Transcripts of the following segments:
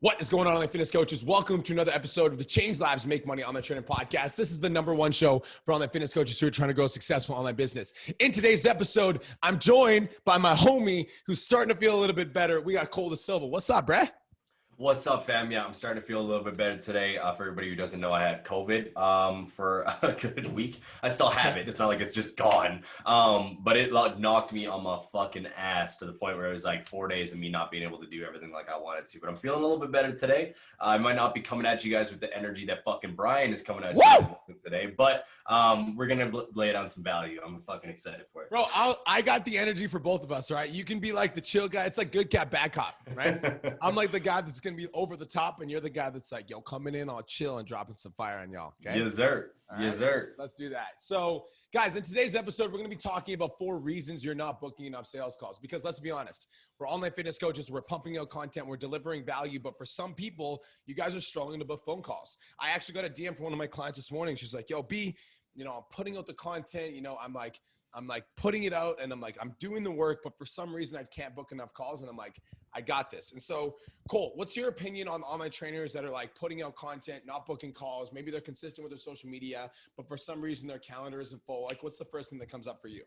What is going on, online fitness coaches? Welcome to another episode of the Change Lives Make Money Online Training Podcast. This is the #1 show for online fitness coaches who are trying to grow a successful online business. In today's episode, I'm joined by my homie who's starting to feel a little bit better. We got Cole Dasilva. What's up, bruh? What's up, fam? Yeah, I'm starting to feel a little bit better today. For everybody who doesn't know, I had COVID for a good week. I still have it. It's not like it's just gone. But it knocked me on my fucking ass to the point where it was like 4 days of me not being able to do everything like I wanted to. But I'm feeling a little bit better today. I might not be coming at you guys with the energy that fucking Brian is coming at you with today. But we're going to lay down some value. I'm fucking excited for it. Bro, I got the energy for both of us, right? You can be like the chill guy. It's like good cat, bad cop, right? I'm like the guy that's going to be over the top, and you're the guy that's like, yo, coming in all chill and dropping some fire on y'all. Okay? Yes, sir. All yes, right, sir. Let's do that. So, guys, in today's episode, we're going to be talking about 4 reasons you're not booking enough sales calls. Because let's be honest, we're online fitness coaches. We're pumping out content. We're delivering value. But for some people, you guys are struggling to book phone calls. I actually got a DM from one of my clients this morning. She's like, yo, B, you know, I'm putting out the content. You know, I'm like putting it out, and I'm doing the work, but for some reason I can't book enough calls. And I'm like, I got this. And so, Cole, what's your opinion on online trainers that are like putting out content, not booking calls? Maybe they're consistent with their social media, but for some reason their calendar isn't full. Like, what's the first thing that comes up for you?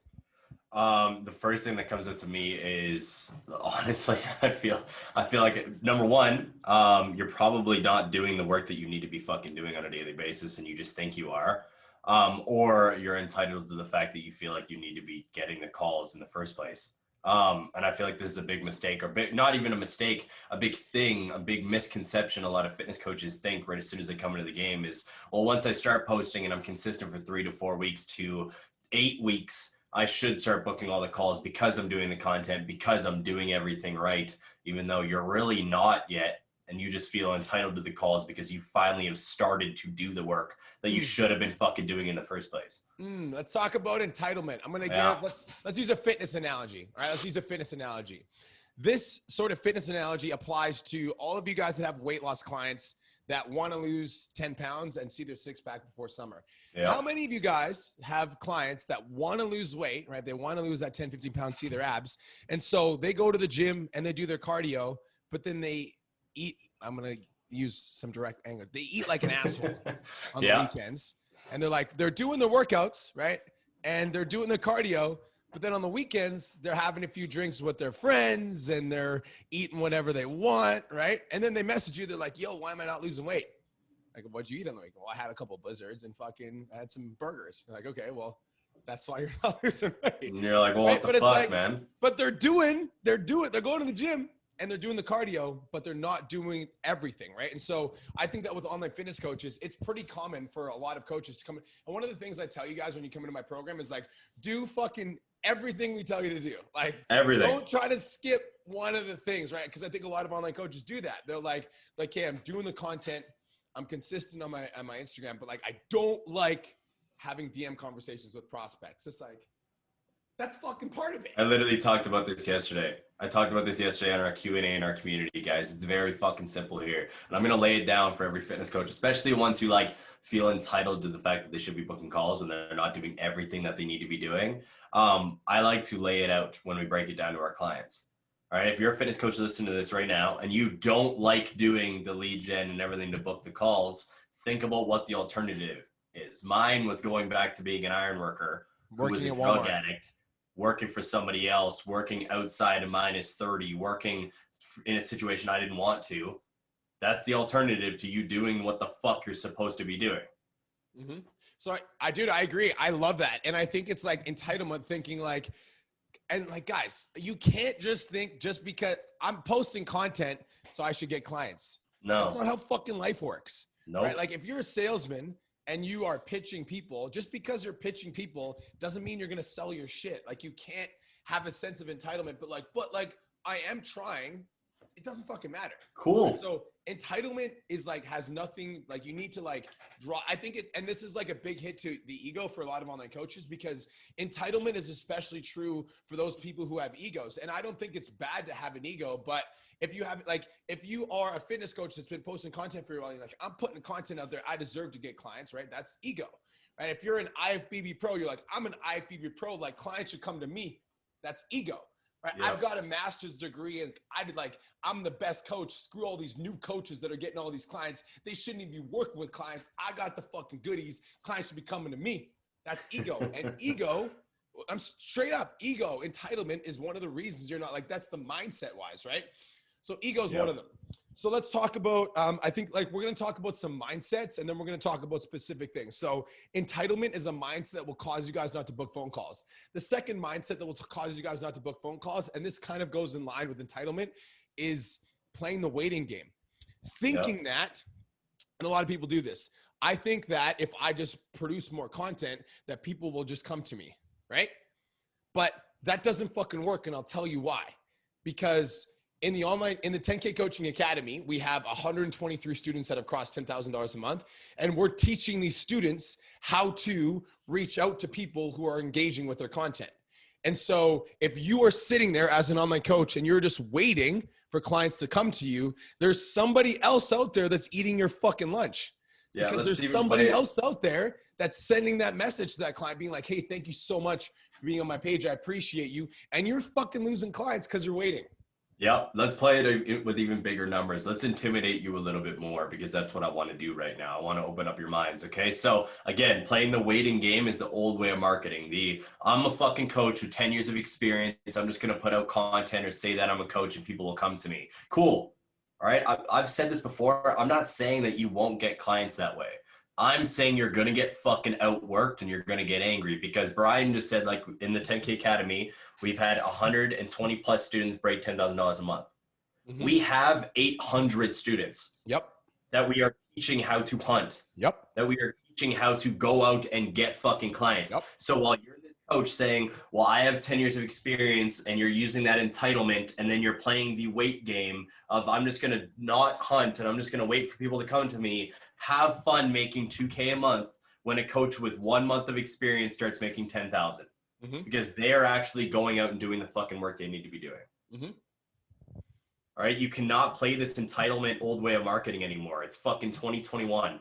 The first thing that comes up to me is, honestly, I feel like, number one, you're probably not doing the work that you need to be fucking doing on a daily basis, and you just think you are. Or you're entitled to the fact that you feel like you need to be getting the calls in the first place. And I feel like this is a big mistake, or not even a mistake, a big thing, a big misconception a lot of fitness coaches think right as soon as they come into the game is, well, once I start posting and I'm consistent for 3 to 4 weeks to 8 weeks, I should start booking all the calls because I'm doing the content, because I'm doing everything right, even though you're really not yet. And you just feel entitled to the calls because you finally have started to do the work that you should have been fucking doing in the first place. Let's talk about entitlement. I'm going to let's use a fitness analogy. All right. Let's use a fitness analogy. This sort of fitness analogy applies to all of you guys that have weight loss clients that want to lose 10 pounds and see their 6-pack before summer. Yeah. How many of you guys have clients that want to lose weight, right? They want to lose that 10, 15 pounds, see their abs. And so they go to the gym and they do their cardio, but then they eat, I'm going to use some direct anger. They eat like an asshole on the weekends, and they're doing the workouts, right? And they're doing the cardio, but then on the weekends, they're having a few drinks with their friends and they're eating whatever they want, right? And then they message you. They're like, yo, why am I not losing weight? Like, what'd you eat on the week? Well, I had a couple of Blizzards and I had some burgers. You're like, okay, well, that's why you're not losing weight. And you're like, well, right? What the fuck, man? But they're going to the gym and they're doing the cardio, but they're not doing everything, right? And so I think that with online fitness coaches, it's pretty common for a lot of coaches to come in. And one of the things I tell you guys when you come into my program is like, do fucking everything we tell you to do. Like, everything. Don't try to skip one of the things, right? Because I think a lot of online coaches do that. They're like, hey, I'm doing the content. I'm consistent on my Instagram, but like, I don't like having DM conversations with prospects. It's like, that's fucking part of it. I literally talked about this yesterday. I talked about this yesterday on our Q&A in our community, guys. It's very fucking simple here. And I'm going to lay it down for every fitness coach, especially the ones who like feel entitled to the fact that they should be booking calls when they're not doing everything that they need to be doing. I like to lay it out when we break it down to our clients. All right. If you're a fitness coach listening to this right now and you don't like doing the lead gen and everything to book the calls, think about what the alternative is. Mine was going back to being an iron worker who was a drug addict, working for somebody else, working outside of -30, working in a situation I didn't want to. That's the alternative to you doing what the fuck you're supposed to be doing. Mm-hmm. So I agree. I love that. And I think it's like entitlement thinking like, and like, guys, you can't just think just because I'm posting content, so I should get clients. No. That's not how fucking life works. No. Right? Like if you're a salesman and you are pitching people, just because you're pitching people doesn't mean you're going to sell your shit. Like you can't have a sense of entitlement, but like I am trying. It doesn't fucking matter. Cool. Right? So entitlement is like, has nothing, like you need to like draw. I think and this is like a big hit to the ego for a lot of online coaches, because entitlement is especially true for those people who have egos. And I don't think it's bad to have an ego, but if you have, like, if you are a fitness coach that's been posting content for a while, you're like, I'm putting content out there, I deserve to get clients, right? That's ego, right? If you're an IFBB pro, you're like, I'm an IFBB pro, like clients should come to me. That's ego, right? Yep. I've got a master's degree and I'm the best coach. Screw all these new coaches that are getting all these clients. They shouldn't even be working with clients. I got the fucking goodies. Clients should be coming to me. That's ego. And ego, I'm straight up, ego, entitlement is one of the reasons you're not like, that's the mindset wise, right? So ego is one of them. So let's talk about, I think like we're going to talk about some mindsets and then we're going to talk about specific things. So entitlement is a mindset that will cause you guys not to book phone calls. The second mindset that will cause you guys not to book phone calls, and this kind of goes in line with entitlement, is playing the waiting game. Thinking that, and a lot of people do this, I think that if I just produce more content, that people will just come to me, right? But that doesn't fucking work, and I'll tell you why. Because in the 10K Coaching Academy, we have 123 students that have crossed $10,000 a month. And we're teaching these students how to reach out to people who are engaging with their content. And so if you are sitting there as an online coach and you're just waiting for clients to come to you, there's somebody else out there that's eating your fucking lunch. Yeah, because there's somebody else out there that's sending that message to that client being like, hey, thank you so much for being on my page. I appreciate you. And you're fucking losing clients because you're waiting. Yep. Let's play it with even bigger numbers. Let's intimidate you a little bit more because that's what I want to do right now. I want to open up your minds. Okay. So again, playing the waiting game is the old way of marketing. I'm a fucking coach with 10 years of experience. I'm just going to put out content or say that I'm a coach and people will come to me. Cool. All right. I've said this before. I'm not saying that you won't get clients that way. I'm saying you're going to get fucking outworked and you're going to get angry because Brian just said, like, in the 10K Academy, we've had 120 plus students break $10,000 a month. Mm-hmm. We have 800 students. Yep. That we are teaching how to hunt. Yep. That we are teaching how to go out and get fucking clients. Yep. So while you're this coach saying, well, I have 10 years of experience and you're using that entitlement and then you're playing the wait game of I'm just going to not hunt and I'm just going to wait for people to come to me. Have fun making $2K a month when a coach with 1 month of experience starts making 10,000 because they're actually going out and doing the fucking work they need to be doing. Mm-hmm. All right. You cannot play this entitlement old way of marketing anymore. It's fucking 2021. All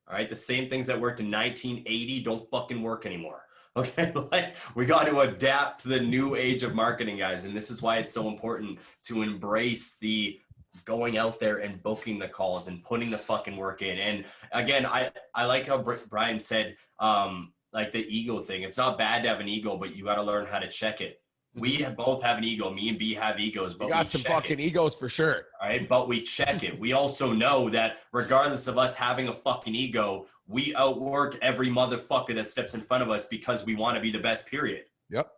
right. The same things that worked in 1980 don't fucking work anymore. Okay. Like we got to adapt to the new age of marketing, guys. And this is why it's so important to embrace the going out there and booking the calls and putting the fucking work in. And again, I like how Brian said, like the ego thing. It's not bad to have an ego, but you got to learn how to check it. We both have an ego. Me and B have egos, but we got some fucking egos for sure. All right. But we check it. We also know that regardless of us having a fucking ego, we outwork every motherfucker that steps in front of us because we want to be the best, period. Yep.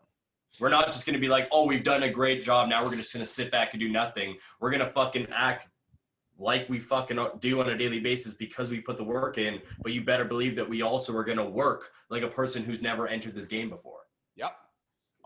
We're not just going to be like, oh, we've done a great job. Now we're just going to sit back and do nothing. We're going to fucking act like we fucking do on a daily basis because we put the work in. But you better believe that we also are going to work like a person who's never entered this game before. Yep.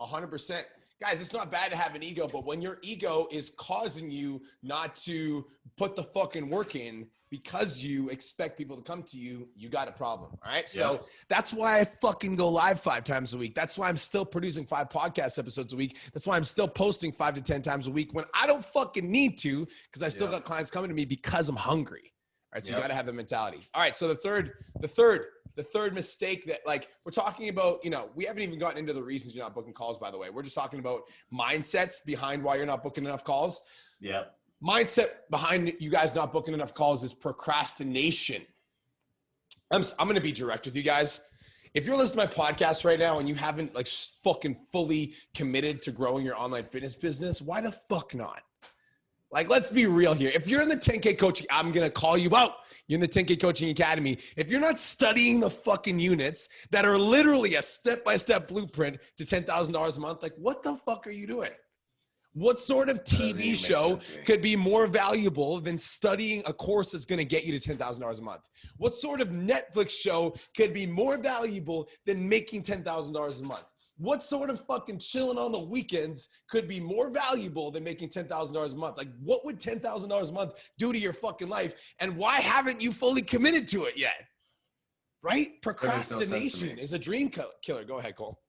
100%. Guys, it's not bad to have an ego, but when your ego is causing you not to put the fucking work in because you expect people to come to you, you got a problem. All right. So that's why I fucking go live 5 times a week. That's why I'm still producing 5 podcast episodes a week. That's why I'm still posting 5 to 10 times a week when I don't fucking need to, because I still got clients coming to me because I'm hungry. All right. So you got to have the mentality. All right. So the third mistake that, like, we're talking about, you know, we haven't even gotten into the reasons you're not booking calls, by the way. We're just talking about mindsets behind why you're not booking enough calls. Yeah. Mindset behind you guys not booking enough calls is procrastination. I'm going to be direct with you guys. If you're listening to my podcast right now and you haven't like fucking fully committed to growing your online fitness business, why the fuck not? Like, let's be real here. If you're in the 10K coaching, I'm going to call you out. You're in the 10K Coaching Academy. If you're not studying the fucking units that are literally a step-by-step blueprint to $10,000 a month, like, what the fuck are you doing? What sort of TV show could be more valuable than studying a course that's going to get you to $10,000 a month? What sort of Netflix show could be more valuable than making $10,000 a month? What sort of fucking chilling on the weekends could be more valuable than making $10,000 a month? Like, what would $10,000 a month do to your fucking life? And why haven't you fully committed to it yet? Right? Procrastination is a dream killer. Go ahead, Cole.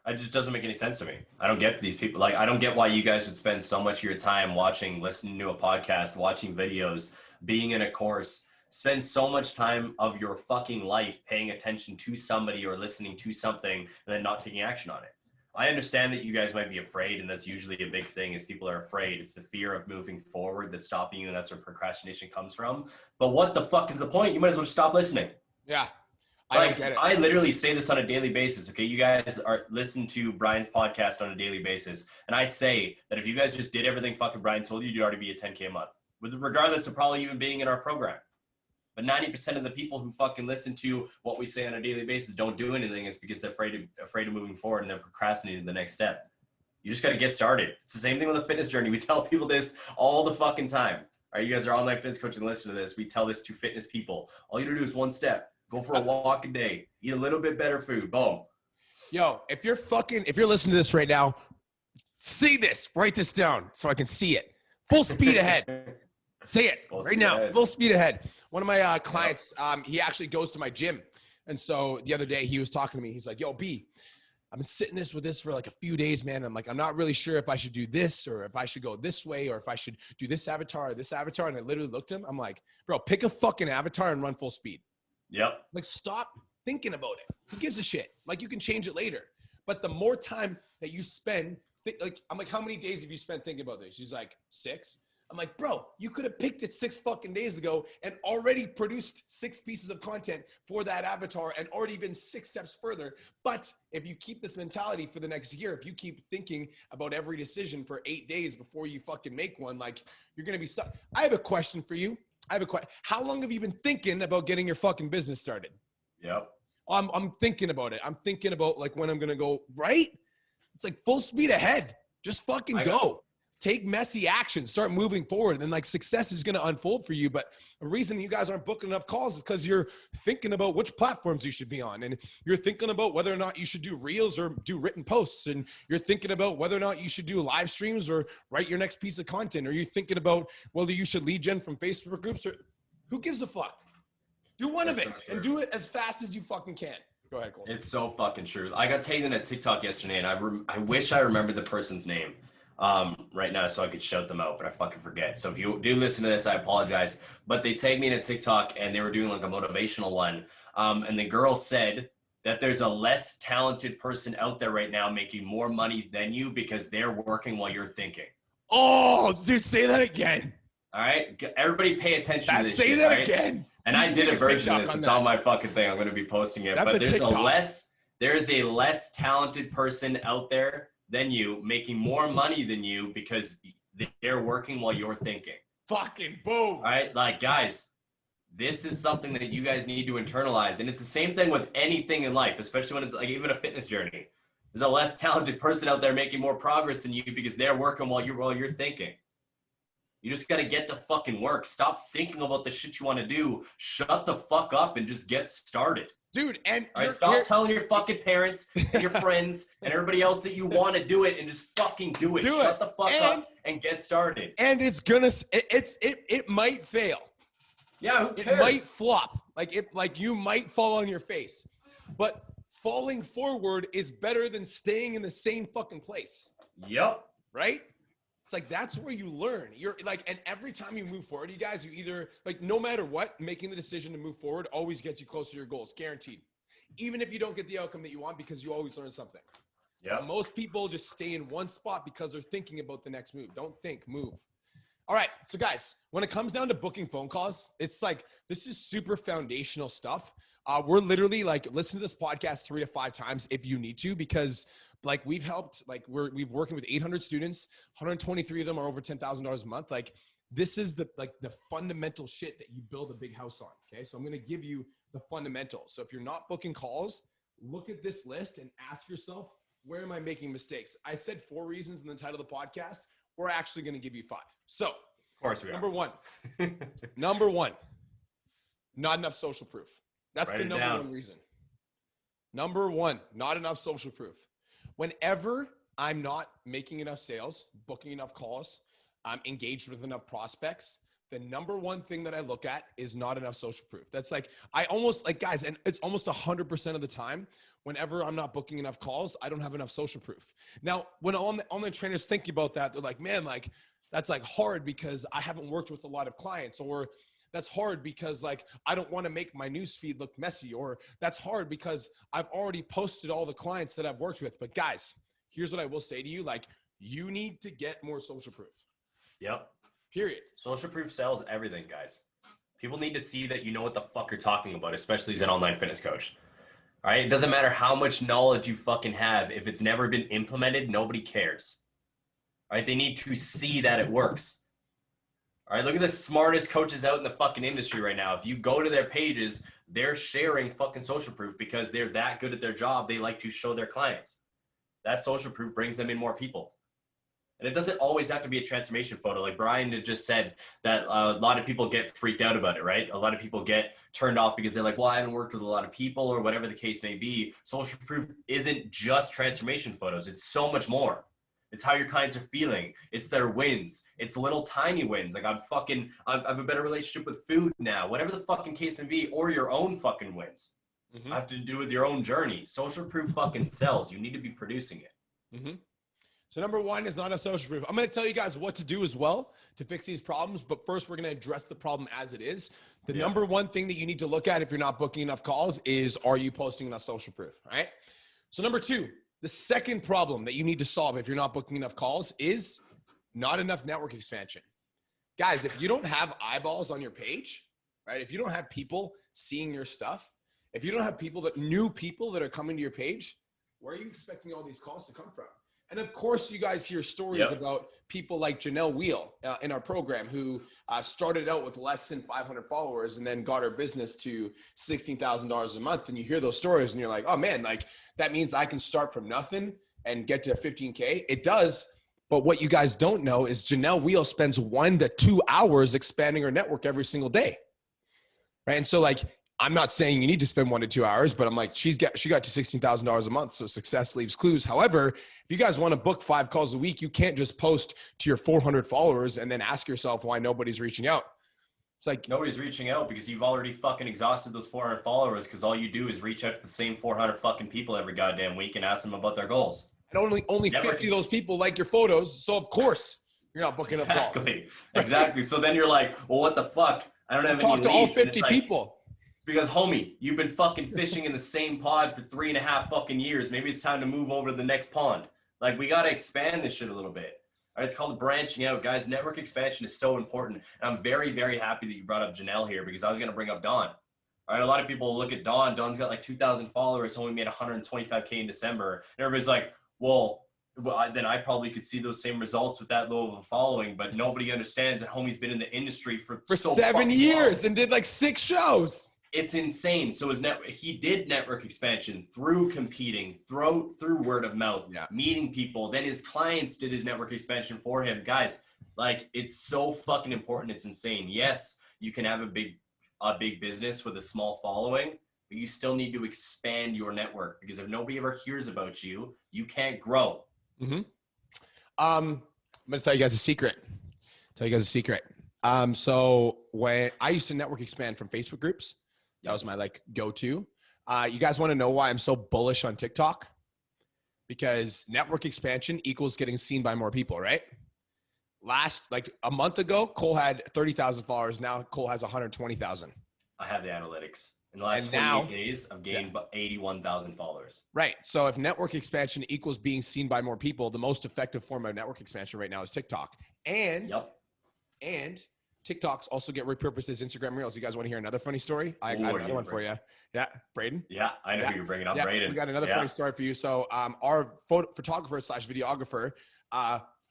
It just doesn't make any sense to me. I don't get these people. Like, I don't get why you guys would spend so much of your time watching, listening to a podcast, watching videos, being in a course, spend so much time of your fucking life paying attention to somebody or listening to something and then not taking action on it. I understand that you guys might be afraid, and that's usually a big thing is people are afraid. It's the fear of moving forward that's stopping you, and that's where procrastination comes from. But what the fuck is the point? You might as well just stop listening. Yeah. I Like, don't get it. I literally say this on a daily basis. Okay, you guys are listen to Brian's podcast on a daily basis, and I say that if you guys just did everything fucking Brian told you, you'd already be at 10K a month, regardless of probably even being in our program. But 90% of the people who fucking listen to what we say on a daily basis don't do anything. It's because they're afraid of moving forward and they're procrastinating the next step. You just got to get started. It's the same thing with a fitness journey. We tell people this all the fucking time. All right, you guys are online fitness coaches and listen to this. We tell this to fitness people. All you gotta do is one step. Go for a walk a day. Eat a little bit better food. Boom. Yo, if you're listening to this right now, see this. Write this down so I can see it. Full speed ahead. Say it right now. Full speed ahead. One of my clients, he actually goes to my gym. And so the other day he was talking to me. He's like, yo, B, I've been sitting with this for like a few days, man. I'm like, I'm not really sure if I should do this or if I should go this way or if I should do this avatar or this avatar. And I literally looked at him. I'm like, bro, pick a fucking avatar and run full speed. Yep. Like, stop thinking about it. Who gives a shit? Like, you can change it later. But the more time that you spend, I'm like, how many days have you spent thinking about this? He's like, 6. I'm like, bro, you could have picked it 6 fucking days ago and already produced 6 pieces of content for that avatar and already been 6 steps further. But if you keep this mentality for the next year, if you keep thinking about every decision for 8 days before you fucking make one, like, you're going to be stuck. I have a question for you. How long have you been thinking about getting your fucking business started? Yep. I'm thinking about it. I'm thinking about like when I'm going to go, right? It's like full speed ahead. Just fucking go. Take messy action, start moving forward, and like success is going to unfold for you. But the reason you guys aren't booking enough calls is because you're thinking about which platforms you should be on, and you're thinking about whether or not you should do reels or do written posts, and you're thinking about whether or not you should do live streams or write your next piece of content, or you're thinking about whether you should lead gen from Facebook groups, or who gives a fuck? Do one of it and do it as fast as you fucking can. Go ahead, Cole. It's so fucking true. I got taken at TikTok yesterday, and I wish I remembered the person's name right now so I could shout them out, but I fucking forget. So if you do listen to this, I apologize. But they tagged me in a TikTok, and they were doing like a motivational one. And the girl said that there's a less talented person out there right now making more money than you because they're working while you're thinking. Oh, dude, say that again. All right, everybody pay attention to this Say shit, that right? again. And I did a version of this. It's on my fucking thing. I'm going to be posting it. But there's a less talented person out there than you making more money than you because they're working while you're thinking. Fucking boom. All right, like guys, this is something that you guys need to internalize. And it's the same thing with anything in life, especially when it's like even a fitness journey. There's a less talented person out there making more progress than you because they're working while you're thinking. You just got to get to fucking work. Stop thinking about the shit you want to do. Shut the fuck up and just get started. Dude, and stop telling your fucking parents and your friends and everybody else that you want to do it and just fucking do it. Shut the fuck up and get started. And it might fail. Yeah, who cares? It might flop. Like you might fall on your face. But falling forward is better than staying in the same fucking place. Yep. Right? It's like, that's where you learn. You're like, and every time you move forward, you guys, you either like, no matter what, making the decision to move forward always gets you closer to your goals, guaranteed. Even if you don't get the outcome that you want, because you always learn something. Yeah. Most people just stay in one spot because they're thinking about the next move. Don't think, move. All right. So guys, when it comes down to booking phone calls, it's like, this is super foundational stuff. We're literally like, listen to this podcast 3 to 5 times if you need to, because like we've helped, like we've working with 800 students, 123 of them are over $10,000 a month. Like this is the fundamental shit that you build a big house on. Okay. So I'm going to give you the fundamentals. So if you're not booking calls, look at this list and ask yourself, where am I making mistakes? I said 4 reasons in the title of the podcast. We're actually going to give you 5. So of course we are. Number one, not enough social proof. That's the number one reason. Number one, not enough social proof. Whenever I'm not making enough sales, booking enough calls, I'm engaged with enough prospects, the number one thing that I look at is not enough social proof. That's like, I almost like guys, and it's almost 100% of the time, whenever I'm not booking enough calls, I don't have enough social proof. Now, when online trainers think about that, they're like, man, like that's like hard because I haven't worked with a lot of clients, or that's hard because like, I don't want to make my newsfeed look messy, or that's hard because I've already posted all the clients that I've worked with. But guys, here's what I will say to you. Like, you need to get more social proof. Yep. Period. Social proof sells everything, guys. People need to see that you know what the fuck you're talking about, especially as an online fitness coach. All right? It doesn't matter how much knowledge you fucking have. If it's never been implemented, nobody cares. All right? They need to see that it works. All right? Look at the smartest coaches out in the fucking industry right now. If you go to their pages, they're sharing fucking social proof because they're that good at their job. They like to show their clients. That social proof brings them in more people. And it doesn't always have to be a transformation photo. Like Brian had just said that a lot of people get freaked out about it, right? A lot of people get turned off because they're like, well, I haven't worked with a lot of people or whatever the case may be. Social proof isn't just transformation photos. It's so much more. It's how your clients are feeling. It's their wins. It's little tiny wins. Like I have a better relationship with food now, whatever the fucking case may be, or your own fucking wins. Have to do with your own journey. Social proof fucking sells. You need to be producing it. So number one is not a social proof. I'm going to tell you guys what to do as well to fix these problems. But first, we're going to address the problem as it is. The number one thing that you need to look at if you're not booking enough calls is, are you posting enough social proof? All right. So number two, the second problem that you need to solve if you're not booking enough calls is not enough network expansion. Guys, if you don't have eyeballs on your page, right? If you don't have people seeing your stuff, if you don't have new people that are coming to your page, where are you expecting all these calls to come from? And of course, you guys hear stories about people like Janelle Wheel in our program who started out with less than 500 followers and then got her business to $16,000 a month. And you hear those stories and you're like, oh man, like that means I can start from nothing and get to 15K. It does. But what you guys don't know is Janelle Wheel spends 1 to 2 hours expanding her network every single day. Right. And so like, I'm not saying you need to spend 1 to 2 hours, but I'm like, she got to $16,000 a month. So success leaves clues. However, if you guys want to book 5 calls a week, you can't just post to your 400 followers and then ask yourself why nobody's reaching out. It's like nobody's reaching out because you've already fucking exhausted those 400 followers because all you do is reach out to the same 400 fucking people every goddamn week and ask them about their goals. And only 50 of those people like your photos. So of course you're not booking up calls. Exactly. So then you're like, well, what the fuck? I don't have any leads. Talk to all 50 people. Because homie, you've been fucking fishing in the same pond for 3.5 fucking years. Maybe it's time to move over to the next pond. Like we got to expand this shit a little bit. All right, it's called branching out, guys. Network expansion is so important. And I'm very, very happy that you brought up Janelle here because I was going to bring up Dawn. All right, a lot of people look at Dawn. Dawn's got like 2,000 followers, only made 125K in December. And everybody's like, well, then I probably could see those same results with that low of a following, but nobody understands that homie's been in the industry for so 7 years and did like 6 shows. It's insane. So he did network expansion through competing, through word of mouth, meeting people. Then his clients did his network expansion for him. Guys, like it's so fucking important. It's insane. Yes, you can have a big business with a small following, but you still need to expand your network because if nobody ever hears about you, you can't grow. I'm going to tell you guys a secret. So when I used to network expand from Facebook groups, that was my like go-to. You guys want to know why I'm so bullish on TikTok? Because network expansion equals getting seen by more people, right? Like a month ago, Cole had 30,000 followers. Now Cole has 120,000. I have the analytics. In the last 28 days, I've gained 81,000 followers. Right. So if network expansion equals being seen by more people, the most effective form of network expansion right now is TikTok. And TikToks also get repurposed as Instagram Reels. You guys want to hear another funny story? I got another one for you. Yeah, Braden? Yeah, I know who you're bringing up, Braden. We got another funny story for you. So our photographer / videographer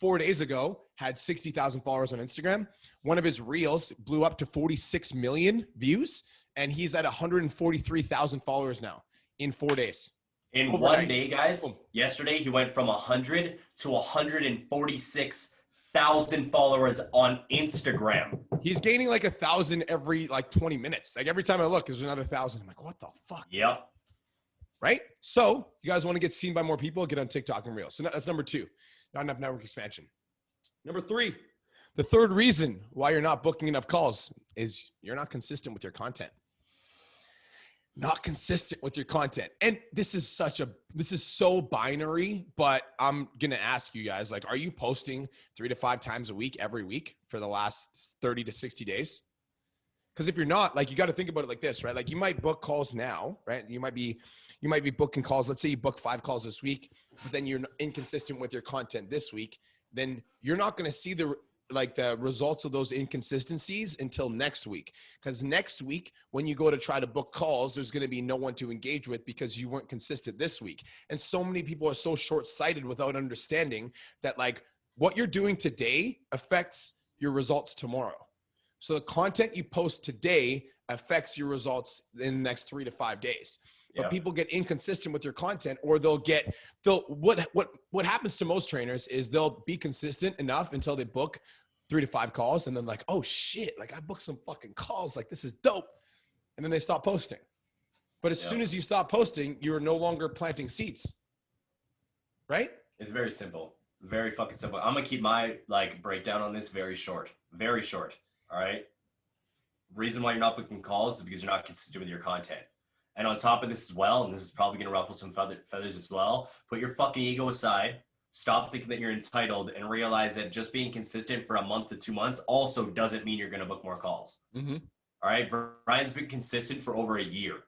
4 days ago had 60,000 followers on Instagram. One of his Reels blew up to 46 million views, and he's at 143,000 followers now in 4 days. In Overnight. 1 day, guys, yesterday he went from 100 to 146,000 followers on Instagram. He's gaining like 1,000 every like 20 minutes. Like every time I look, there's another 1,000. I'm like, what the fuck? Yep. Right? So you guys want to get seen by more people, get on TikTok and Reels. So that's number 2, not enough network expansion. Number 3, the third reason why you're not booking enough calls is you're not consistent with your content. Not consistent with your content. And this is so binary, but I'm going to ask you guys, like, are you posting 3 to 5 times a week, every week for the last 30 to 60 days? Because if you're not, like, you got to think about it like this, right? Like, you might book calls now, right? You might be booking calls. Let's say you book 5 calls this week, but then you're inconsistent with your content this week. Then you're not going to see the results of those inconsistencies until next week. Because next week, when you go to try to book calls, there's going to be no one to engage with because you weren't consistent this week. And so many people are so short-sighted without understanding that, like, what you're doing today affects your results tomorrow. So the content you post today affects your results in the next 3 to 5 days. But people get inconsistent with your content, or what happens to most trainers is they'll be consistent enough until they book 3 to 5 calls, and then like, oh shit, like I booked some fucking calls, like this is dope. And then they stop posting. But as soon as you stop posting, you're no longer planting seeds. Right? It's very simple. Very fucking simple. I'm gonna keep my breakdown on this very short. Very short. All right. Reason why you're not booking calls is because you're not consistent with your content. And on top of this as well, and this is probably going to ruffle some feathers as well, put your fucking ego aside, stop thinking that you're entitled, and realize that just being consistent for a month to 2 months also doesn't mean you're going to book more calls. Mm-hmm. All right? Brian's been consistent for over a year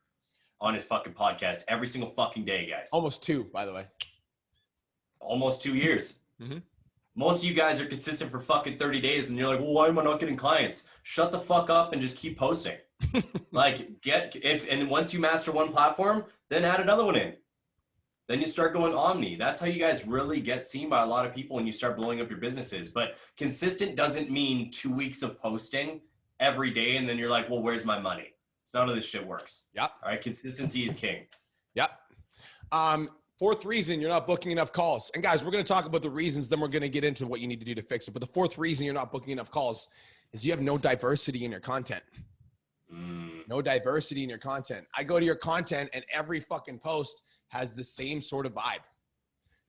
on his fucking podcast every single fucking day, guys. Almost 2, by the way. Almost 2 years. Mm-hmm. Most of you guys are consistent for fucking 30 days, and you're like, well, why am I not getting clients? Shut the fuck up and just keep posting. And once you master one platform, then add another one in. Then you start going omni. That's how you guys really get seen by a lot of people and you start blowing up your businesses. But consistent doesn't mean 2 weeks of posting every day and then you're like, well, where's my money? It's none of this shit works. Yep. All right. Consistency is king. Yep. Fourth reason you're not booking enough calls. And guys, we're going to talk about the reasons, then we're going to get into what you need to do to fix it. But the fourth reason you're not booking enough calls is you have no diversity in your content. No diversity in your content. I go to your content and every fucking post has the same sort of vibe.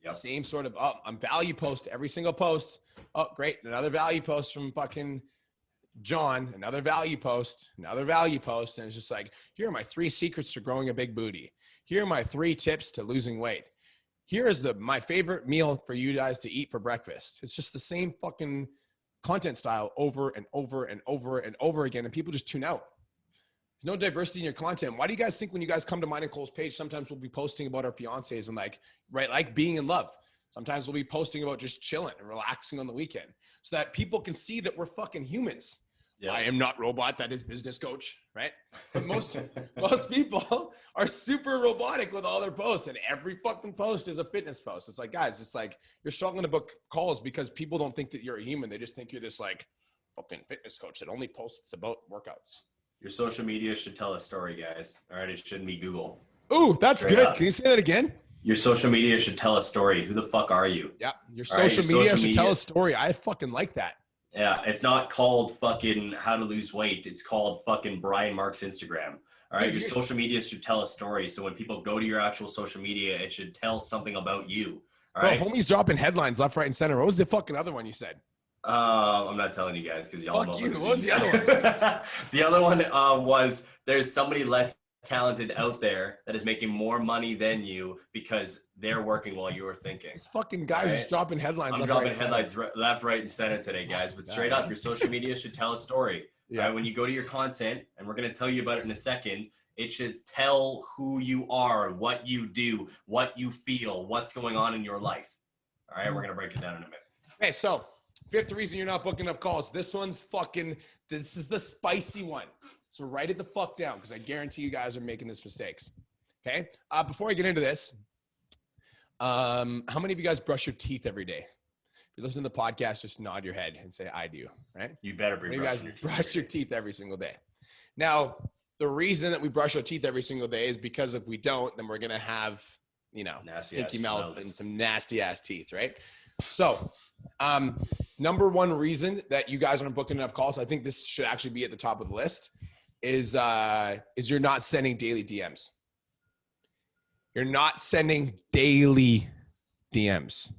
Yep. Same sort of, I'm value post every single post. Oh, great. Another value post from fucking John, another value post. And it's just like, here are my 3 secrets to growing a big booty. Here are my 3 tips to losing weight. Here is my favorite meal for you guys to eat for breakfast. It's just the same fucking content style over and over and over and over again. And people just tune out. There's no diversity in your content. Why do you guys think when you guys come to mine and Cole's page, sometimes we'll be posting about our fiancés and like being in love. Sometimes we'll be posting about just chilling and relaxing on the weekend so that people can see that we're fucking humans. Yep. I am not robot. That is business coach, right? But most people are super robotic with all their posts, and every fucking post is a fitness post. It's like, guys, it's like you're struggling to book calls because people don't think that you're a human. They just think you're this like fucking fitness coach that only posts about workouts. Your social media should tell a story, guys. All right, it shouldn't be Google. Ooh, that's Straight good. Up. Can you say that again? Your social media should tell a story. Who the fuck are you? Yeah, your social media should tell a story. I fucking like that. Yeah, it's not called fucking how to lose weight. It's called fucking Brian Mark's Instagram. All right, your social media should tell a story. So when people go to your actual social media, it should tell something about you. All right. Bro, homie's dropping headlines left, right, and center. What was the fucking other one you said? I'm not telling you guys because y'all know. Fuck you. What was the other one? The other one was there's somebody less talented out there that is making more money than you because they're working while you were thinking. These fucking guys just dropping headlines. I'm dropping headlines left, right, and center today, guys. But straight up, your social media should tell a story. Yeah. Right? When you go to your content, and we're going to tell you about it in a second, it should tell who you are, what you do, what you feel, what's going on in your life. All right, we're going to break it down in a minute. Okay, so fifth reason you're not booking enough calls. This is the spicy one. So write it the fuck down because I guarantee you guys are making this mistakes. Okay. Before I get into this, how many of you guys brush your teeth every day? If you listen to the podcast, just nod your head and say, I do, right? You better be brushing your teeth. Brush your teeth every single day. Now, the reason that we brush our teeth every single day is because if we don't, then we're going to have, stinky mouth and some nasty ass teeth, right? So, number one reason that you guys aren't booking enough calls, I think this should actually be at the top of the list, is you're not sending daily DMs. You're not sending daily DMs.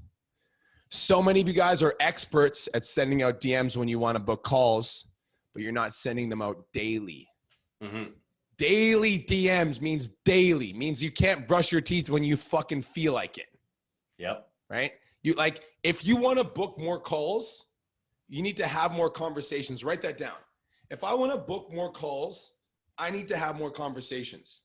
So many of you guys are experts at sending out DMs when you want to book calls, but you're not sending them out daily. Mm-hmm. Daily DMs means you can't brush your teeth when you fucking feel like it. Yep. Right? If you want to book more calls, you need to have more conversations. Write that down. If I want to book more calls, I need to have more conversations.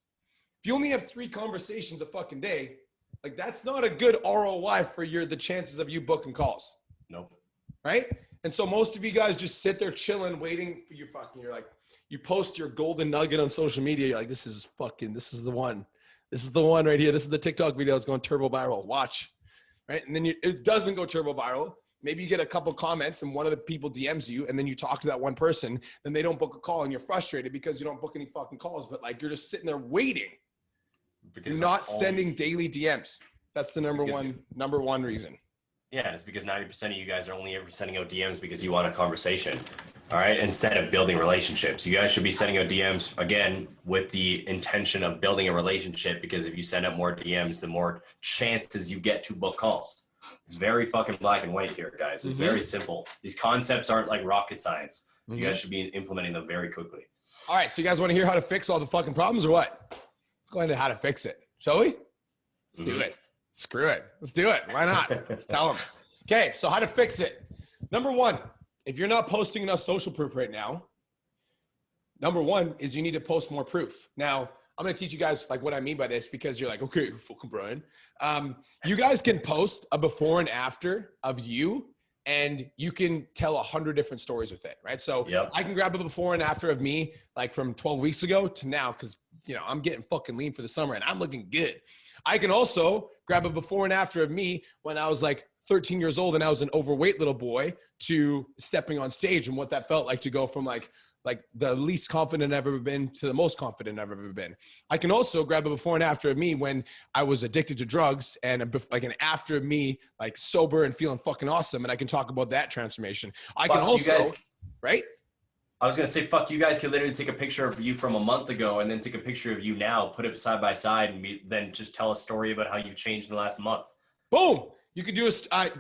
If you only have 3 conversations a fucking day, like that's not a good ROI for the chances of you booking calls. Nope. Right? And so most of you guys just sit there chilling, waiting for you're like, you post your golden nugget on social media. You're like, this is the one. This is the one right here. This is the TikTok video that's going turbo viral. Watch. Right? And then it doesn't go turbo viral. Maybe you get a couple comments and one of the people DMs you and then you talk to that one person, then they don't book a call and you're frustrated because you don't book any fucking calls, but like you're just sitting there waiting. Because you're not sending daily DMs. That's the number one reason. Yeah, it's because 90% of you guys are only ever sending out DMs because you want a conversation. All right, instead of building relationships. You guys should be sending out DMs, again, with the intention of building a relationship, because if you send out more DMs, the more chances you get to book calls. It's very fucking black and white here, guys. It's very simple. These concepts aren't like rocket science. You guys should be implementing them very quickly. All right, so you guys want to hear how to fix all the fucking problems or what? Let's go into how to fix it, shall we? Let's do it. Screw it. Let's do it. Why not? Let's tell them. Okay, so how to fix it. Number 1, if you're not posting enough social proof right now, number 1 is you need to post more proof. Now, I'm going to teach you guys like what I mean by this, because you're like, okay, fucking Brian. You guys can post a before and after of you, and you can tell 100 different stories with it, right? So I can grab a before and after of me, like from 12 weeks ago to now, because I'm getting fucking lean for the summer and I'm looking good. I can also grab a before and after of me when I was like 13 years old and I was an overweight little boy to stepping on stage and what that felt like to go from like the least confident I've ever been to the most confident I've ever been. I can also grab a before and after of me when I was addicted to drugs, and like an after of me, like sober and feeling fucking awesome. And I can talk about that transformation. I can also, right? I was going to say, fuck, you guys could literally take a picture of you from a month ago and then take a picture of you now, put it side by side, and then just tell a story about how you've changed in the last month. Boom. You can do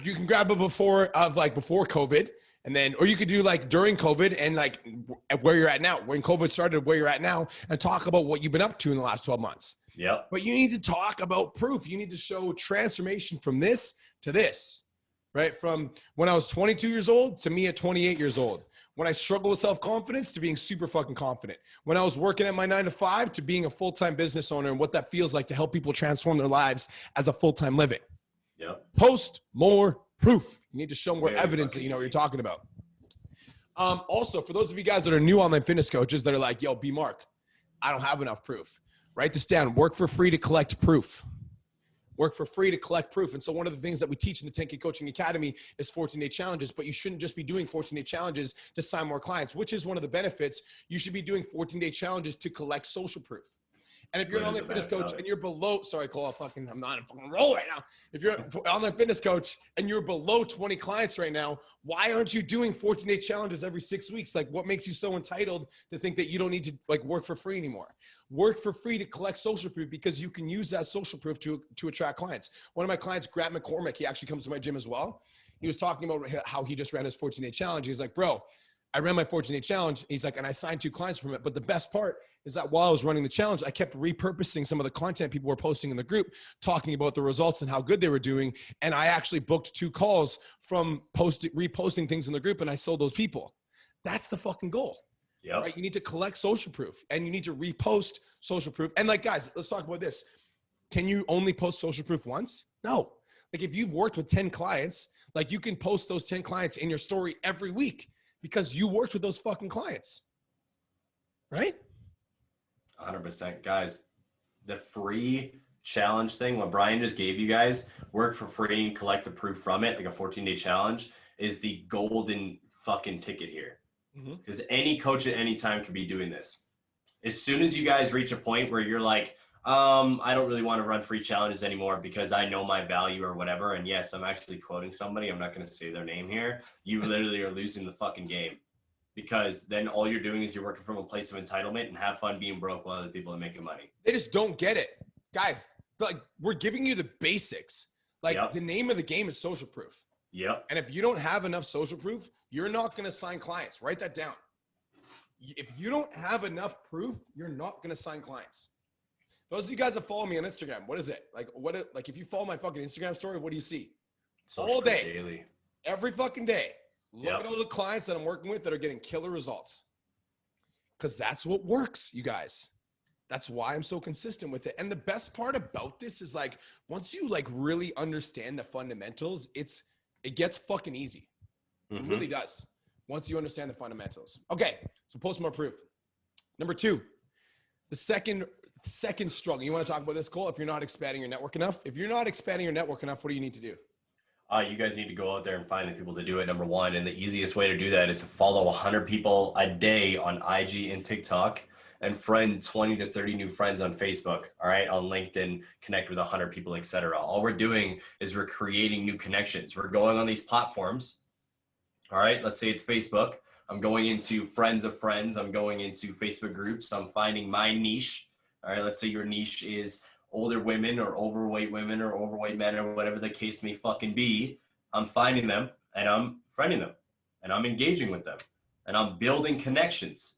you can grab a before of like before COVID, and then, or you could do like during COVID and like where you're at now, when COVID started, where you're at now, and talk about what you've been up to in the last 12 months. Yep. But you need to talk about proof. You need to show transformation from this to this, right? From when I was 22 years old to me at 28 years old. When I struggled with self-confidence to being super fucking confident. When I was working at my 9 to 5 to being a full-time business owner, and what that feels like to help people transform their lives as a full-time living. Yep. Post more proof. You need to show more evidence that you know what you're talking about. Also, for those of you guys that are new online fitness coaches that are like, yo, B Mark, I don't have enough proof. Write this down. Work for free to collect proof. Work for free to collect proof. And so one of the things that we teach in the 10K Coaching Academy is 14-day challenges, but you shouldn't just be doing 14-day challenges to sign more clients, which is one of the benefits. You should be doing 14-day challenges to collect social proof. And if you're an online fitness coach and you're below, sorry, Cole, I'm not in a fucking roll right now. If you're an online fitness coach and you're below 20 clients right now, why aren't you doing 14-day challenges every 6 weeks? Like, what makes you so entitled to think that you don't need to like work for free anymore? Work for free to collect social proof, because you can use that social proof to attract clients. One of my clients, Grant McCormick, he actually comes to my gym as well. He was talking about how he just ran his 14-day challenge. He's like, bro, I ran my 14-day challenge. He's like, and I signed 2 clients from it. But the best part is that while I was running the challenge, I kept repurposing some of the content people were posting in the group, talking about the results and how good they were doing. And I actually booked 2 calls from reposting things in the group, and I sold those people. That's the fucking goal. Yep. Right? You need to collect social proof, and you need to repost social proof. And like, guys, let's talk about this. Can you only post social proof once? No. Like, if you've worked with 10 clients, like, you can post those 10 clients in your story every week because you worked with those fucking clients. Right? 100%. Guys, the free challenge thing, what Brian just gave you guys, work for free and collect the proof from it, like a 14-day challenge, is the golden fucking ticket here. Because any coach at any time could be doing this. As soon as you guys reach a point where you're like, I don't really want to run free challenges anymore because I know my value or whatever. And yes, I'm actually quoting somebody. I'm not going to say their name here. You literally are losing the fucking game, because then all you're doing is you're working from a place of entitlement and have fun being broke while other people are making money. They just don't get it. Guys, like, we're giving you the basics. Like, the name of the game is social proof. Yep. And if you don't have enough social proof, you're not going to sign clients. Write that down. If you don't have enough proof, you're not going to sign clients. Those of you guys that follow me on Instagram, what is it? Like if you follow my fucking Instagram story, what do you see? All day, daily. Every fucking day. Look at all the clients that I'm working with that are getting killer results. because that's what works, you guys. That's why I'm so consistent with it. And the best part about this is like, once you like really understand the fundamentals, it gets fucking easy. It really does. Once you understand the fundamentals. Okay, so post more proof. Number 2, the second struggle. You want to talk about this, Cole? If you're not expanding your network enough, what do you need to do? You guys need to go out there and find the people to do it, number 1. And the easiest way to do that is to follow 100 people a day on IG and TikTok and friend 20 to 30 new friends on Facebook, all right, on LinkedIn, connect with 100 people, etc. All we're doing is we're creating new connections. We're going on these platforms, all right, let's say it's Facebook. I'm going into friends of friends. I'm going into Facebook groups. I'm finding my niche, all right, let's say your niche is older women or overweight women or overweight men or whatever the case may fucking be. I'm finding them and I'm friending them and I'm engaging with them and I'm building connections.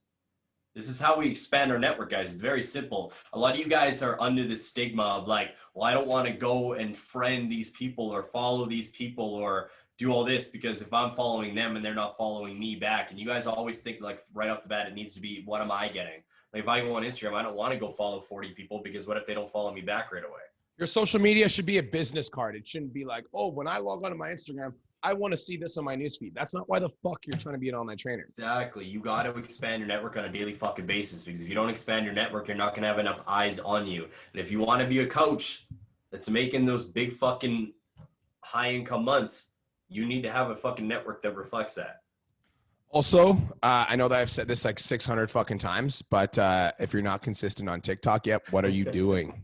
This is how we expand our network, guys. It's very simple. A lot of you guys are under the stigma of like, well, I don't want to go and friend these people or follow these people or do all this because if I'm following them and they're not following me back, and you guys always think like right off the bat, it needs to be, what am I getting? Like if I go on Instagram, I don't want to go follow 40 people because what if they don't follow me back right away? Your social media should be a business card. It shouldn't be like, oh, when I log onto my Instagram, I want to see this on my newsfeed. That's not why the fuck you're trying to be an online trainer. Exactly. You got to expand your network on a daily fucking basis because if you don't expand your network, you're not going to have enough eyes on you. And if you want to be a coach that's making those big fucking high income months, you need to have a fucking network that reflects that. Also, I know that I've said this like 600 fucking times, but if you're not consistent on TikTok, what are you doing?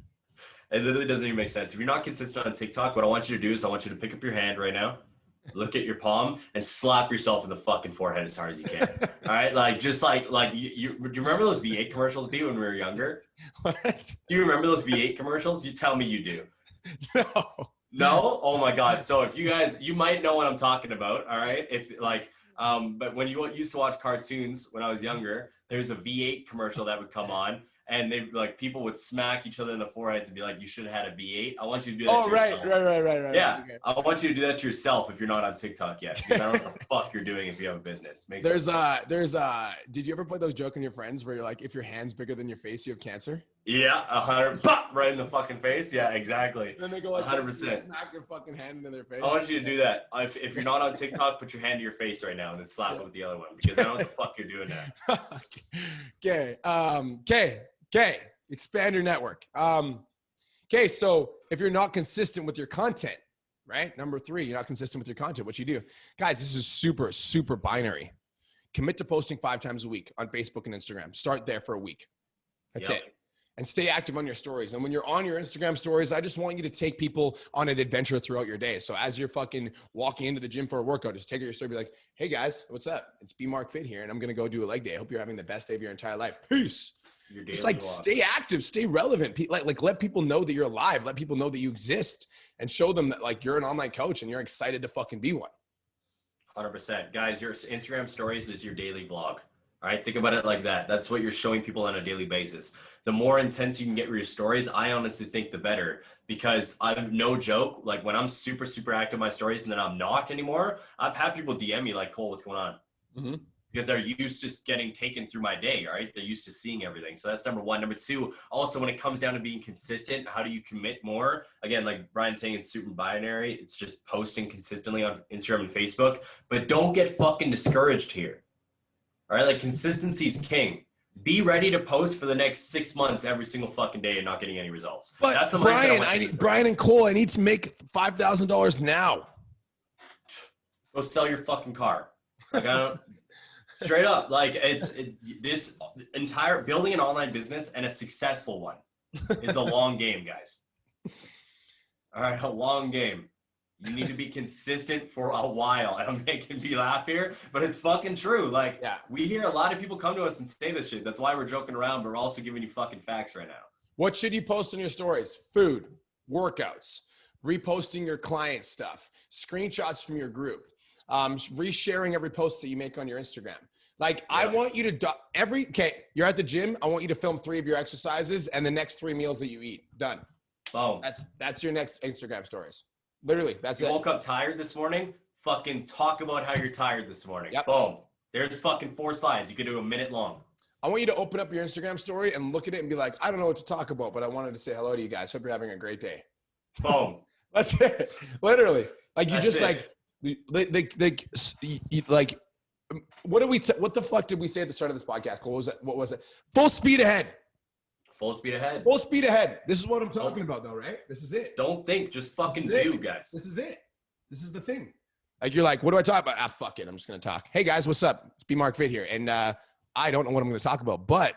It literally doesn't even make sense. If you're not consistent on TikTok, what I want you to do is I want you to pick up your hand right now, look at your palm, and slap yourself in the fucking forehead as hard as you can. All right? Like, just like do you remember those V8 commercials, B, when we were younger? What? Do you remember those V8 commercials? You tell me you do. No. No? Oh my God. So if you guys, you might know what I'm talking about. All right. If like, but when you used to watch cartoons when I was younger, there's a V8 commercial that would come on and they like people would smack each other in the forehead to be like, you should have had a V8. I want you to do that. Oh, right. Yeah. Okay. I want you to do that to yourself if you're not on TikTok yet, because I don't know what the fuck you're doing if you have a business. Did you ever play those joke on your friends where you're like, if your hand's bigger than your face, you have cancer? Yeah, 100, pop, right in the fucking face. Yeah, exactly. And then they go like 100%. Smack your fucking hand into their face. I want you to do that. If you're not on TikTok, put your hand to your face right now and then slap it with the other one because I don't know what the fuck you're doing now. Okay. Expand your network. Okay, so if you're not consistent with your content, right? Number 3, you're not consistent with your content. What you do, guys? This is super, super binary. Commit to posting 5 times a week on Facebook and Instagram. Start there for a week. That's it. And stay active on your stories. And when you're on your Instagram stories, I just want you to take people on an adventure throughout your day. So as you're fucking walking into the gym for a workout, just take your story, be like, hey guys, what's up? It's B Mark Fit here, and I'm going to go do a leg day. I hope you're having the best day of your entire life. Peace. Just like stay active, stay relevant. Like let people know that you're alive. Let people know that you exist and show them that like you're an online coach and you're excited to fucking be one. 100%. Guys, your Instagram stories is your daily vlog. All right, think about it like that. That's what you're showing people on a daily basis. The more intense you can get with your stories, I honestly think the better, because I've no joke. Like when I'm super, super active in my stories and then I'm not anymore, I've had people DM me like, Cole, what's going on? Mm-hmm. Because they're used to just getting taken through my day, all right? They're used to seeing everything. So that's number 1. Number 2, also when it comes down to being consistent, how do you commit more? Again, like Brian's saying, it's super binary. It's just posting consistently on Instagram and Facebook, but don't get fucking discouraged here. All right, like consistency is king. Be ready to post for the next 6 months every single fucking day and not getting any results. But that's the Brian and Cole, I need to make $5,000 now. Go sell your fucking car. Like I don't, straight up, like this entire building an online business and a successful one is a long game, guys. All right, a long game. You need to be consistent for a while. And I'm making me laugh here, but it's fucking true. Like, we hear a lot of people come to us and say this shit. That's why we're joking around, but we're also giving you fucking facts right now. What should you post on your stories? Food, workouts, reposting your client stuff, screenshots from your group, resharing every post that you make on your Instagram. Like, I want you to you're at the gym. I want you to film 3 of your exercises and the next 3 meals that you eat. Done. Boom. That's your next Instagram stories. Literally, that's it. You woke up tired this morning? Fucking talk about how you're tired this morning. Yep. Boom. There's fucking 4 slides. You could do a minute long. I want you to open up your Instagram story and look at it and be like, I don't know what to talk about, but I wanted to say hello to you guys. Hope you're having a great day. Boom. That's it. Literally. Like you That's just it. like what the fuck did we say at the start of this podcast? What was it? Full speed ahead. Full speed ahead. Full speed ahead. This is what I'm talking about though, right? This is it. Don't think, just fucking do, guys. This is it. This is the thing. Like you're like, what do I talk about? Fuck it. I'm just going to talk. Hey guys, what's up? It's B Mark Fit here. And I don't know what I'm going to talk about, but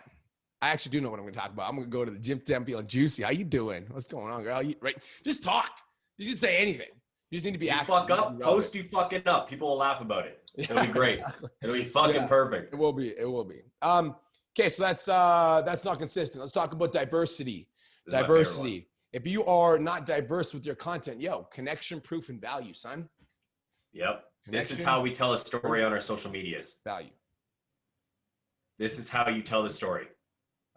I actually do know what I'm going to talk about. I'm going to go to the gym today and feeling juicy. How you doing? What's going on, girl? Right? Just talk. You should say anything. You just need to be active. Fuck up, post you fucking up. People will laugh about it. It'll be great. Exactly. It'll be fucking perfect. It will be. It will be. Okay, so that's not consistent. Let's talk about diversity. Diversity. If you are not diverse with your content, connection, proof, and value, son. Yep. This is how we tell a story on our social medias. Value. This is how you tell the story.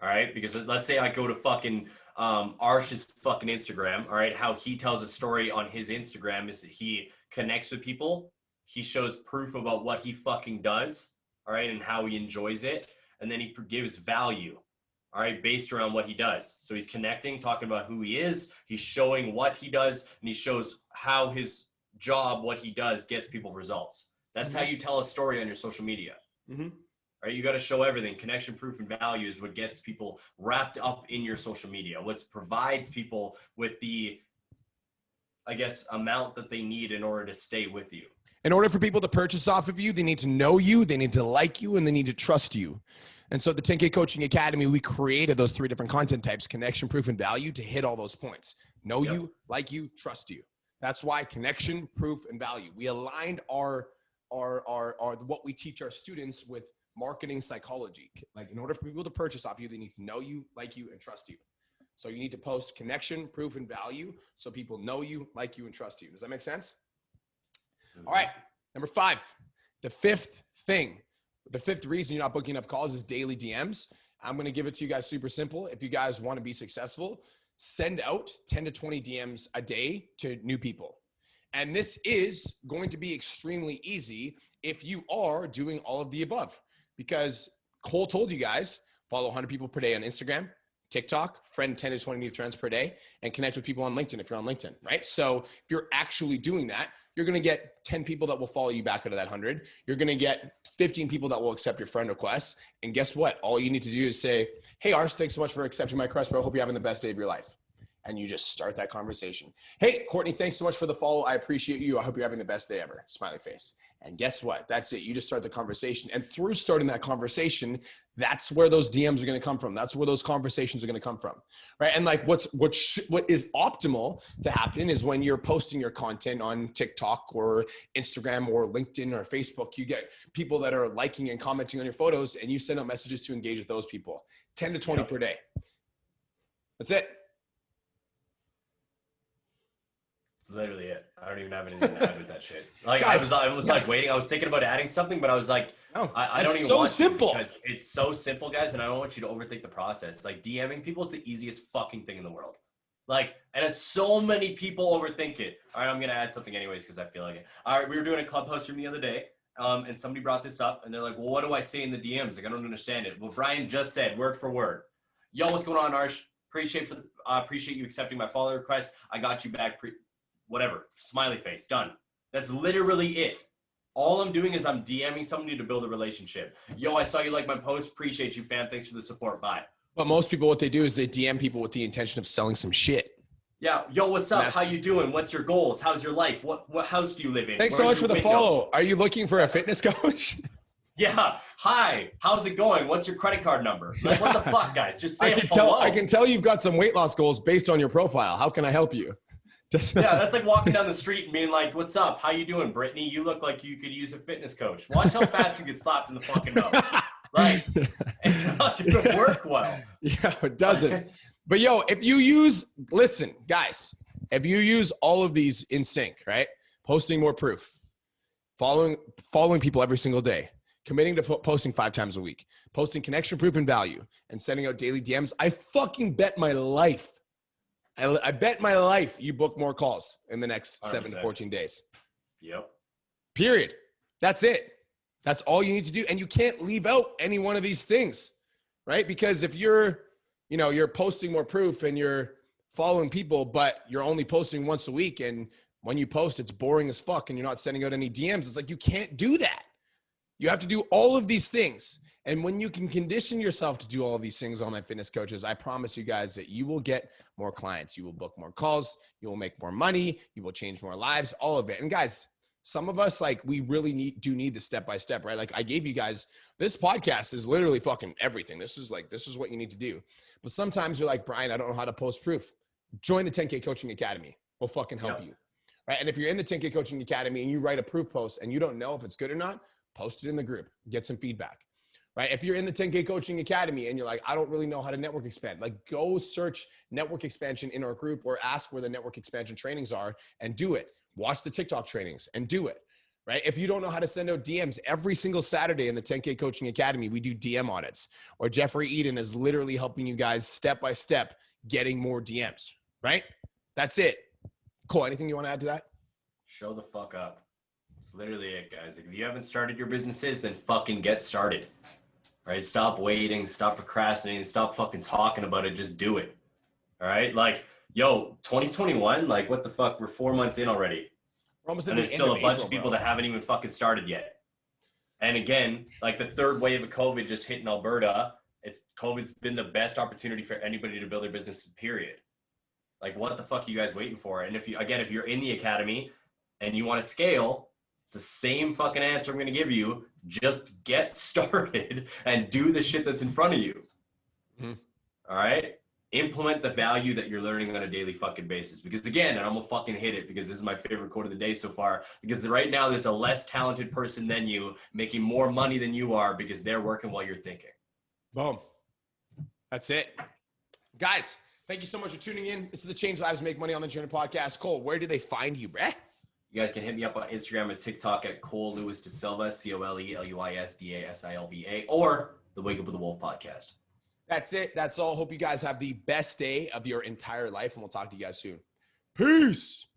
All right. Because let's say I go to fucking Arsh's fucking Instagram. All right. How he tells a story on his Instagram is that he connects with people. He shows proof about what he fucking does. All right. And how he enjoys it. And then he gives value. All right. Based around what he does. So he's connecting, talking about who he is. He's showing what he does. And he shows how his job, what he does, gets people results. That's how you tell a story on your social media. Right? You got to show everything. Connection, proof, and value is what gets people wrapped up in your social media. What provides people with the, I guess, amount that they need in order to stay with you. In order for people to purchase off of you, they need to know you, they need to like you, and they need to trust you. And so at the 10K Coaching Academy, we created those 3 different content types: connection, proof, and value, to hit all those points. Know you, like you, trust you. That's why connection, proof, and value. We aligned our what we teach our students with marketing psychology. Like, in order for people to purchase off you, they need to know you, like you, and trust you. So you need to post connection, proof, and value so people know you, like you, and trust you. Does that make sense? All right. Number 5, the 5th thing, the 5th reason you're not booking enough calls is daily DMs. I'm going to give it to you guys super simple. If you guys want to be successful, send out 10 to 20 DMs a day to new people. And this is going to be extremely easy if you are doing all of the above, because Cole told you guys, follow 100 people per day on Instagram, TikTok, friend 10 to 20 new friends per day, and connect with people on LinkedIn if you're on LinkedIn, right? So if you're actually doing that, you're going to get 10 people that will follow you back out of that 100. You're going to get 15 people that will accept your friend requests. And guess what? All you need to do is say, hey, Arsh, thanks so much for accepting my request, bro. I hope you're having the best day of your life. And you just start that conversation. Hey, Courtney, thanks so much for the follow. I appreciate you. I hope you're having the best day ever. Smiley face. And guess what? That's it. You just start the conversation. And through starting that conversation, that's where those DMs are going to come from. That's where those conversations are going to come from, right? And like what is optimal to happen is when you're posting your content on TikTok or Instagram or LinkedIn or Facebook, you get people that are liking and commenting on your photos, and you send out messages to engage with those people. 10 to 20 per day. That's it. Literally it. I don't even have anything to add with that shit. Like, guys, I was like waiting. I was thinking about adding something, but I was like, no, I don't even so want simple. To, because it's so simple, guys, and I don't want you to overthink the process. Like, DMing people is the easiest fucking thing in the world. Like, and it's so many people overthink it. All right, I'm gonna add something anyways because I feel like it. All right, we were doing a clubhouse room the other day, and somebody brought this up, and they're like, well, what do I say in the DMs? Like, I don't understand it. Well, Brian just said word for word. Yo, what's going on, Arsh? Appreciate you accepting my follow request. I got you back. Whatever, smiley face, done. That's literally it. All I'm doing is I'm DMing somebody to build a relationship. Yo, I saw you like my post. Appreciate you, fam. Thanks for the support. Bye. But most people, what they do is they DM people with the intention of selling some shit. Yeah. Yo, what's up? How you doing? What's your goals? How's your life? What house do you live in? Thanks so much for the follow. Are you looking for a fitness coach? Yeah. Hi. How's it going? What's your credit card number? Like, what the fuck, guys? Just say hello. I can tell you've got some weight loss goals based on your profile. How can I help you? Yeah, that's like walking down the street and being like, what's up? How you doing, Brittany? You look like you could use a fitness coach. Watch how fast you get slapped in the fucking mouth. Like, it's not going to work well. Yeah, it doesn't. But yo, listen, guys, if you use all of these in sync, right? Posting more proof, following people every single day, committing to posting 5 times a week, posting connection, proof, and value, and sending out daily DMs, I fucking bet my life. I bet my life you book more calls in the next 7 to 14 days. Yep. Period. That's it. That's all you need to do. And you can't leave out any one of these things. right? Because if you're, you're posting more proof and you're following people, but you're only posting once a week, and when you post, it's boring as fuck and you're not sending out any DMs, it's like, you can't do that. You have to do all of these things. And when you can condition yourself to do all of these things, online fitness coaches, I promise you guys that you will get more clients. You will book more calls. You will make more money. You will change more lives, all of it. And guys, some of us, like, we really need the step-by-step, right? Like I gave you guys, this podcast is literally fucking everything. This is what you need to do. But sometimes you're like, Brian, I don't know how to post proof. Join the 10K Coaching Academy. We'll fucking help you, right? And if you're in the 10K Coaching Academy and you write a proof post and you don't know if it's good or not, post it in the group, get some feedback, right? If you're in the 10K Coaching Academy and you're like, I don't really know how to network expand, like, go search network expansion in our group or ask where the network expansion trainings are and do it. Watch the TikTok trainings and do it, right? If you don't know how to send out DMs, every single Saturday in the 10K Coaching Academy, we do DM audits, or Jeffrey Eden is literally helping you guys step by step getting more DMs, right? That's it. Cool. Anything you want to add to that? Show the fuck up. It's literally it, guys. If you haven't started your businesses, then fucking get started, right? Stop waiting, stop procrastinating, stop fucking talking about it. Just do it. All right. Like, yo, 2021, like, what the fuck? We're 4 months in already. We're almost and there's still a bunch of people that haven't even fucking started yet. And again, like, the third wave of COVID just hit in Alberta. COVID's been the best opportunity for anybody to build their business, period. Like, what the fuck are you guys waiting for? And if you're in the academy and you want to scale, it's the same fucking answer I'm going to give you. Just get started and do the shit that's in front of you. Mm-hmm. All right. Implement the value that you're learning on a daily fucking basis. Because again, and I'm gonna fucking hit it because this is my favorite quote of the day so far, because right now there's a less talented person than you making more money than you are because they're working while you're thinking. Boom. That's it. Guys, thank you so much for tuning in. This is the Change Lives Make Money on the Journey podcast. Cole, where do they find you, bruh? You guys can hit me up on Instagram and TikTok at Cole Lewis Dasilva, ColeLuisDasilva, or the Wake Up with the Wolf podcast. That's it. That's all. Hope you guys have the best day of your entire life, and we'll talk to you guys soon. Peace.